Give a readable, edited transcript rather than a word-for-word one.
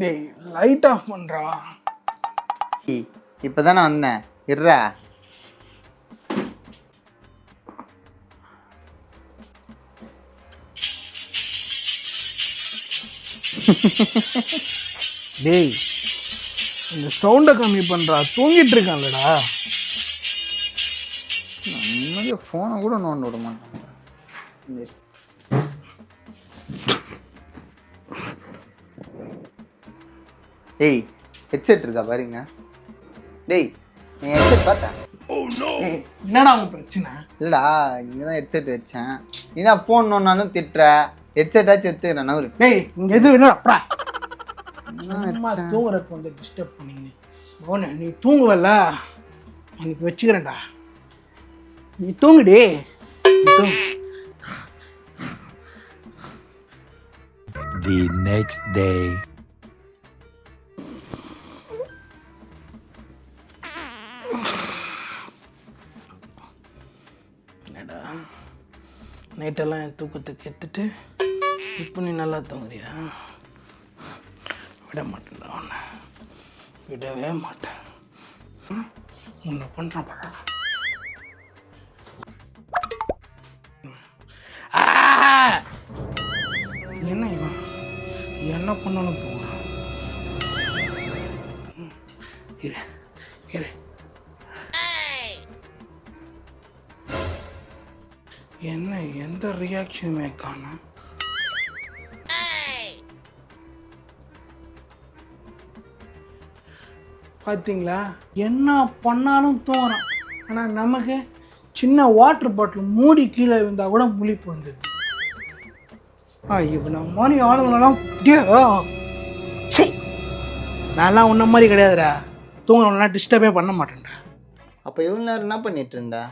டேய் light off பண்றா. இப்பதானே வந்தேன் இருடா. டேய் இந்த சவுண்டை கம்மி பண்றா, தூங்கிட்டு இருக்கான்லடா. நிம்மதியாக ஃபோனை கூட நோண்ட விட மாட்டாங்க. டேய் ஹெட்செட் இருக்கா பாருங்க. டேய் நீ ஹெட்செட் பார்த்தா? என்னடா உன் பிரச்சனை? இல்லடா இங்கே தான் ஹெட்செட் வச்சேன். நீ தான் ஃபோன் நோண்டாலும் திட்டுற. ஹெட்செட்டாச்சும் எடுத்துக்கிறேன் நவரு. டேய் இங்க எதுவும் என்னடா அம்மா தூங்குறப்ப வந்து டிஸ்டர்ப் பண்ணீங்க. போன நீ தூங்குவல்ல, எனக்கு வச்சுக்கிறேன்டா. நீ தூங்குடி. The next day. என்னடா நைட்டெல்லாம் என் தூக்கத்தை கெடுத்துட்டு இப்போ நீ நல்லா தூங்குறியா? விட மாட்டேன்டா உன்னை, விடவே மாட்டேன். உன்னை பண்ணுறேன் பாரு. என்ன இவன் என்ன பண்ணாலும் தூங்குறான். இரு இரு. என்ன எந்த ரியாக்ஷனுமே காணும். பார்த்தீங்களா, என்ன பண்ணாலும் தூங்குறான். ஆனால் நமக்கு சின்ன வாட்டர் பாட்டில் மூடி கீழே இருந்தால் கூட முழிப்பு வந்துடுது. இவனை மாதிரி ஆளுங்களெல்லாம் நான்லாம் உன்ன மாதிரி கிடையாதுடா. தூங்குறவங்களாம் டிஸ்டர்பே பண்ண மாட்டேன்டா. அப்போ இவ்வளோ நேரம் என்ன பண்ணிட்டு இருந்தா?